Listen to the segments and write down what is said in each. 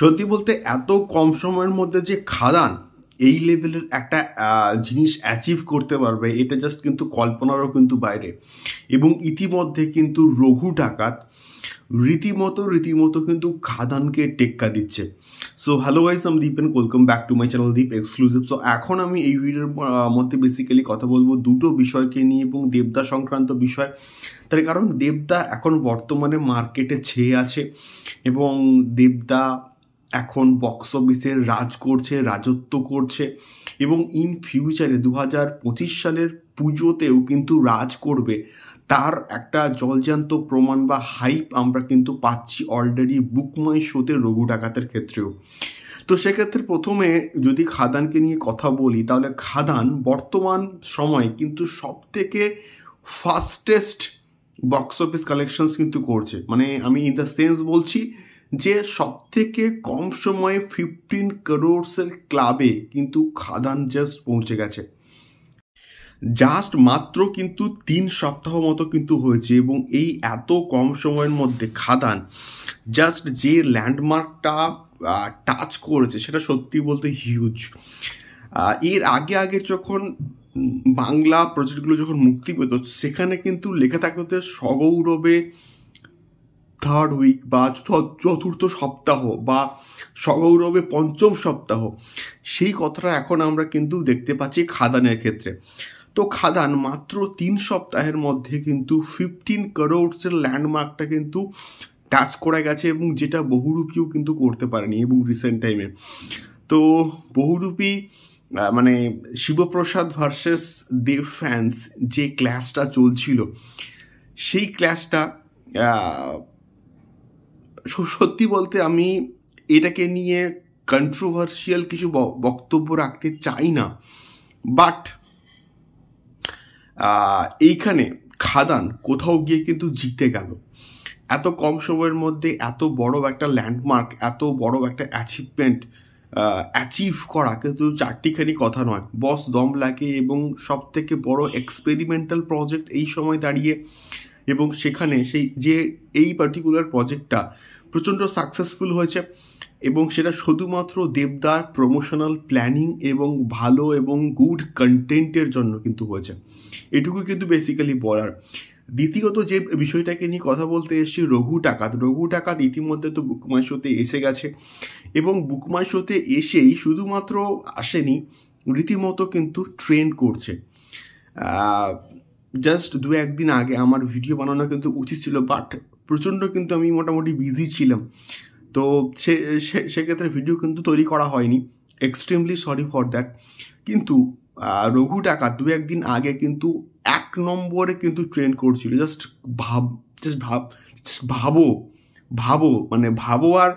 সত্যি বলতে এত কম সময়ের মধ্যে যে খাদান এই লেভেলের একটা জিনিস অ্যাচিভ করতে পারবে এটা জাস্ট কিন্তু কল্পনারও কিন্তু বাইরে। এবং ইতিমধ্যে কিন্তু রঘু ডাকাত রীতিমতো কিন্তু খাদানকে টেক্কা দিচ্ছে। সো হ্যালো গাইস, আমি Deep and welcome back to my channel Deep exclusive. So এখন আমি এই ভিডিওর মধ্যে বেসিক্যালি কথা বলবো দুটো বিষয়কে নিয়ে এবং দেবদা সংক্রান্ত বিষয়। তার কারণ দেবদা এখন বর্তমানে মার্কেটে ছেয়ে আছে এবং দেবদা এখন বক্স অফিসের রাজত্ব করছে এবং ইন ফিউচারে 2025 সালের পুজোতেও কিন্তু রাজ করবে। তার একটা জলজান্ত প্রমাণ বা হাইপ আমরা কিন্তু পাচ্ছি অলরেডি বুকমাই শোতে রঘু ডাকাতের ক্ষেত্রেও। তো সেক্ষেত্রে প্রথমে যদি খাদানকে নিয়ে কথা বলি তাহলে খাদান বর্তমান সময়ে কিন্তু সব থেকে ফাস্টেস্ট বক্স অফিস কালেকশনস কিন্তু করছে। মানে আমি ইন দ্য সেন্স বলছি যে সব থেকে কম সময়ে 15 crores ক্লাবে কিন্তু খাদান জাস্ট পৌঁছে গেছে। জাস্ট মাত্র কিন্তু 3 সপ্তাহ মতো কিন্তু হয়েছে এবং এই এত কম সময়ের মধ্যে খাদান জাস্ট যে ল্যান্ডমার্কটা টাচ করেছে সেটা সত্যি বলতে হিউজ। এর আগে যখন বাংলা প্রজেক্টগুলো যখন মুক্তি পেত সেখানে কিন্তু লেখা থাকতে সগৌরবে থার্ড উইক বা চতুর্থ সপ্তাহ বা সগৌরবে পঞ্চম সপ্তাহ, সেই কথাটা এখন আমরা কিন্তু দেখতে পাচ্ছি খাদানের ক্ষেত্রে। তো খাদান মাত্র 3 সপ্তাহের মধ্যে কিন্তু 15 crores ল্যান্ডমার্কটা কিন্তু টাচ করে গেছে এবং যেটা বহুরূপীও কিন্তু করতে পারেনি। এবং রিসেন্ট টাইমে তো বহুরূপী মানে শিবপ্রসাদ ভার্সেস দেব ফ্যান্স যে ক্ল্যাশটা চলছিল সেই ক্ল্যাশটা সত্যি বলতে আমি এটাকে নিয়ে কন্ট্রোভার্সিয়াল কিছু বক্তব্য রাখতে চাই না, বাট এইখানে খাদান কোথাও গিয়ে কিন্তু জিতে গেল। এত কম সময়ের মধ্যে এত বড় একটা ল্যান্ডমার্ক, এত বড় একটা অ্যাচিভমেন্ট অ্যাচিভ করা কিন্তু চারটিখানি কথা নয়, বস দম লাগে এবং সব থেকে বড় এক্সপেরিমেন্টাল প্রজেক্ট এই সময় দাঁড়িয়ে। এবং সেখানে এই পার্টিকুলার প্রজেক্টটা প্রচণ্ড সাকসেসফুল হয়েছে এবং সেটা শুধুমাত্র দেবদার প্রমোশনাল প্ল্যানিং এবং ভালো এবং গুড কন্টেন্টের জন্য কিন্তু হয়েছে। এটুকু কিন্তু বেসিক্যালি বলার। দ্বিতীয়ত যে বিষয়টাকে নিয়ে কথা বলতে এসেছি রঘু ডাকাত ইতিমধ্যে তো বুকমাই শোতে এসে গেছে এবং বুকমাই শোতে এসেই শুধুমাত্র আসেনি, রীতিমতো কিন্তু ট্রেন্ড করছে। জাস্ট 2-1 দিন আগে আমার ভিডিও বানানো কিন্তু উচিত ছিল, বাট প্রচণ্ড কিন্তু আমি মোটামুটি বিজি ছিলাম, তো সেক্ষেত্রে ভিডিও কিন্তু তৈরি করা হয়নি। Extremely sorry for that. কিন্তু রঘু ডাকাত 2-1 দিন আগে কিন্তু 1 নম্বরে কিন্তু ট্রেন্ড করছিল। জাস্ট ভাবো আর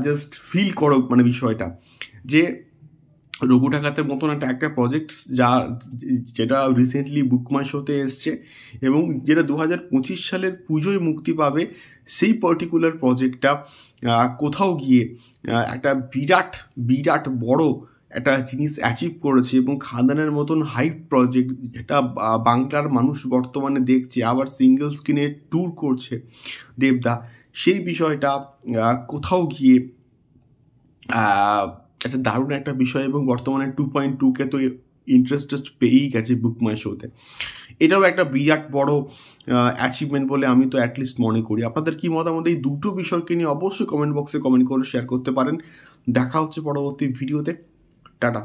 জাস্ট ফিল করো মানে বিষয়টা যে রঘু ডাকাতের মতন একটা প্রজেক্ট যেটা রিসেন্টলি বুকমাই শোতে এসছে এবং যেটা 2025 সালের পুজোয় মুক্তি পাবে, সেই পার্টিকুলার প্রজেক্টটা কোথাও গিয়ে একটা বিরাট বড় একটা জিনিস অ্যাচিভ করেছে এবং খাদানের মতন হাইপ প্রজেক্ট যেটা বাংলার মানুষ বর্তমানে দেখছে, আবার সিঙ্গেল স্ক্রিনে ট্যুর করছে দেবদা, সেই বিষয়টা কোথাও গিয়ে একটা দারুণ একটা বিষয়। এবং বর্তমানে 2.2K তো ইন্টারেস্ট পেয়েই গেছে বুকমাই শোতে। এটাও একটা বিরাট বড় অ্যাচিভমেন্ট বলে আমি তো অ্যাটলিস্ট মনে করি। আপনাদের কি মতামত এই দুটো বিষয়কে নিয়ে অবশ্যই কমেন্ট বক্সে কমেন্ট করে শেয়ার করতে পারেন। দেখা হচ্ছে পরবর্তী ভিডিওতে। টাটা।